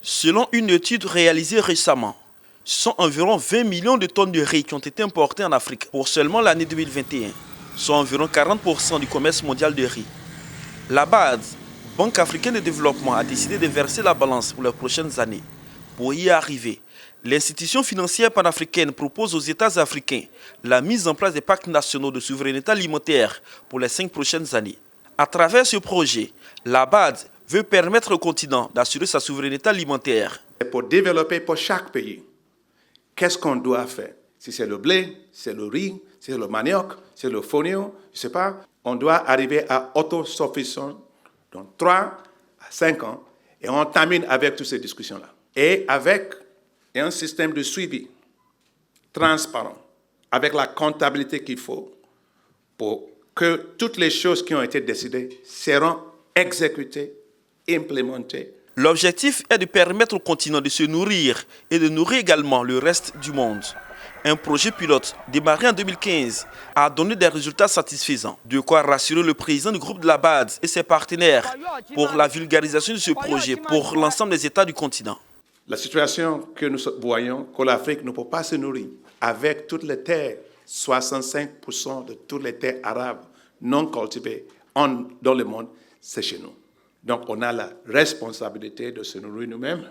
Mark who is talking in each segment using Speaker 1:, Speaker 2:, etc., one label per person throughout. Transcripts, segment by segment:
Speaker 1: Selon une étude réalisée récemment, ce sont environ 20 millions de tonnes de riz qui ont été importées en Afrique pour seulement l'année 2021, soit environ 40% du commerce mondial de riz. La BAD, Banque africaine de développement, a décidé de verser la balance pour les prochaines années. Pour y arriver, l'institution financière panafricaine propose aux États africains la mise en place des pactes nationaux de souveraineté alimentaire pour les 5 prochaines années. À travers ce projet, la BAD veut permettre au continent d'assurer sa souveraineté alimentaire.
Speaker 2: Pour développer pour chaque pays, qu'est-ce qu'on doit faire? Si c'est le blé, c'est le riz, c'est le manioc, c'est le fonio, je ne sais pas. On doit arriver à autosuffisance dans 3 à 5 ans et on termine avec toutes ces discussions-là. Et avec un système de suivi transparent, avec la comptabilité qu'il faut pour que toutes les choses qui ont été décidées seront exécutées, implémentées.
Speaker 1: L'objectif est de permettre au continent de se nourrir et de nourrir également le reste du monde. Un projet pilote démarré en 2015 a donné des résultats satisfaisants. De quoi rassurer le président du groupe de la BAD et ses partenaires pour la vulgarisation de ce projet pour l'ensemble des États du continent.
Speaker 2: La situation que nous voyons, que l'Afrique ne peut pas se nourrir avec toutes les terres, 65% de toutes les terres arabes non cultivées dans le monde, c'est chez nous. Donc on a la responsabilité de se nourrir nous-mêmes.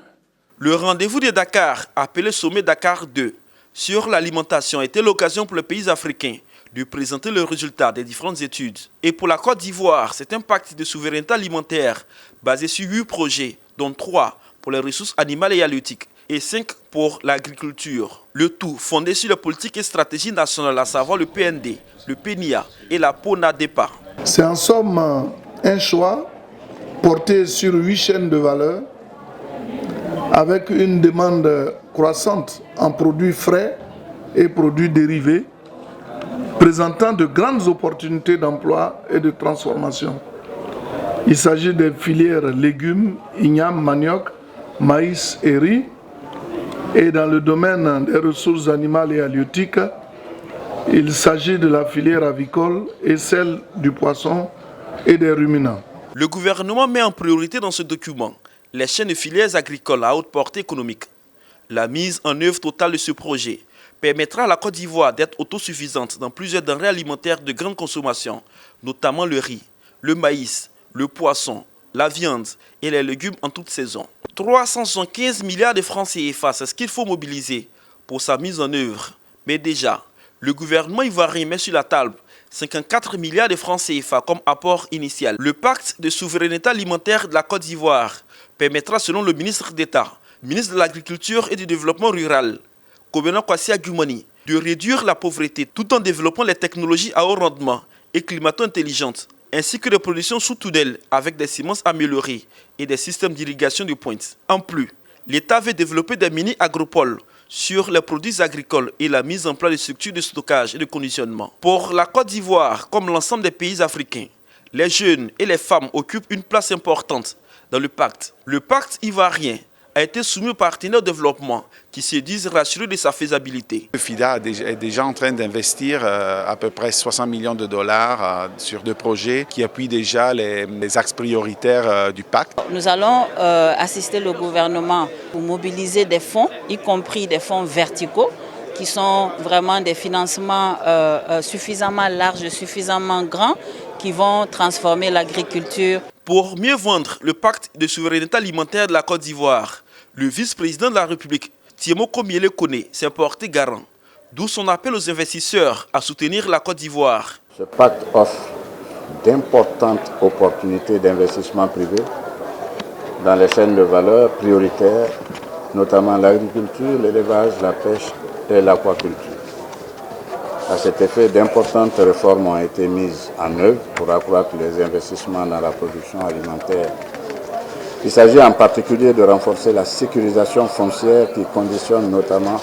Speaker 1: Le rendez-vous de Dakar, appelé Sommet Dakar 2, sur l'alimentation était l'occasion pour les pays africains de présenter le résultat des différentes études. Et pour la Côte d'Ivoire, c'est un pacte de souveraineté alimentaire basé sur 8 projets, dont 3 pour les ressources animales et halieutiques et 5 pour l'agriculture. Le tout fondé sur la politique et stratégie nationale, à savoir le PND, le PNIA et la PONADEPA.
Speaker 3: C'est en somme un choix porté sur 8 chaînes de valeur avec une demande croissante en produits frais et produits dérivés, présentant de grandes opportunités d'emploi et de transformation. Il s'agit des filières légumes, igname, manioc, maïs et riz. Et dans le domaine des ressources animales et halieutiques, il s'agit de la filière avicole et celle du poisson et des ruminants.
Speaker 1: Le gouvernement met en priorité dans ce document les chaînes de filières agricoles à haute portée économique. La mise en œuvre totale de ce projet permettra à la Côte d'Ivoire d'être autosuffisante dans plusieurs denrées alimentaires de grande consommation, notamment le riz, le maïs, le poisson, la viande et les légumes en toute saison. 375 milliards de francs CFA, c'est ce qu'il faut mobiliser pour sa mise en œuvre. Mais déjà, le gouvernement ivoirien met sur la table 54 milliards de francs CFA comme apport initial. Le pacte de souveraineté alimentaire de la Côte d'Ivoire permettra, selon le ministre d'État, ministre de l'Agriculture et du Développement rural, Kobena Kwasi Agumani, de réduire la pauvreté tout en développant les technologies à haut rendement et climato-intelligentes, ainsi que des productions sous tunnel avec des semences améliorées et des systèmes d'irrigation de pointe. En plus, l'État veut développer des mini-agropoles sur les produits agricoles et la mise en place de structures de stockage et de conditionnement. Pour la Côte d'Ivoire, comme l'ensemble des pays africains, les jeunes et les femmes occupent une place importante dans le pacte. Le pacte ivoirien a été soumis aux partenaires au développement qui se disent rassurés de sa faisabilité.
Speaker 4: Le FIDA est déjà en train d'investir à peu près 60 millions de dollars sur 2 projets qui appuient déjà les axes prioritaires du pacte.
Speaker 5: Nous allons assister le gouvernement pour mobiliser des fonds, y compris des fonds verticaux, qui sont vraiment des financements suffisamment larges, suffisamment grands, qui vont transformer l'agriculture.
Speaker 1: Pour mieux vendre le pacte de souveraineté alimentaire de la Côte d'Ivoire, le vice-président de la République, Thiemo Komiele Kone, s'est porté garant, d'où son appel aux investisseurs à soutenir la Côte d'Ivoire.
Speaker 6: Ce pacte offre d'importantes opportunités d'investissement privé dans les chaînes de valeur prioritaires, notamment l'agriculture, l'élevage, la pêche et l'aquaculture. À cet effet, d'importantes réformes ont été mises en œuvre pour accroître les investissements dans la production alimentaire. Il s'agit en particulier de renforcer la sécurisation foncière qui conditionne notamment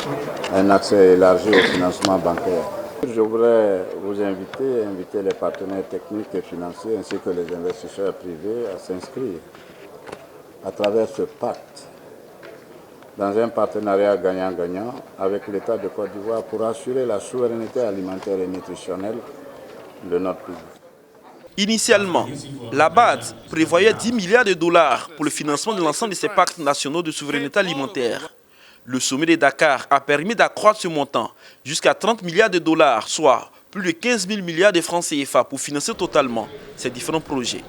Speaker 6: un accès élargi au financement bancaire. Je voudrais vous inviter les partenaires techniques et financiers ainsi que les investisseurs privés à s'inscrire à travers ce pacte dans un partenariat gagnant-gagnant avec l'État de Côte d'Ivoire pour assurer la souveraineté alimentaire et nutritionnelle de notre pays.
Speaker 1: Initialement, la BAD prévoyait 10 milliards de dollars pour le financement de l'ensemble de ces pactes nationaux de souveraineté alimentaire. Le sommet de Dakar a permis d'accroître ce montant jusqu'à 30 milliards de dollars, soit plus de 15 000 milliards de francs CFA pour financer totalement ces différents projets.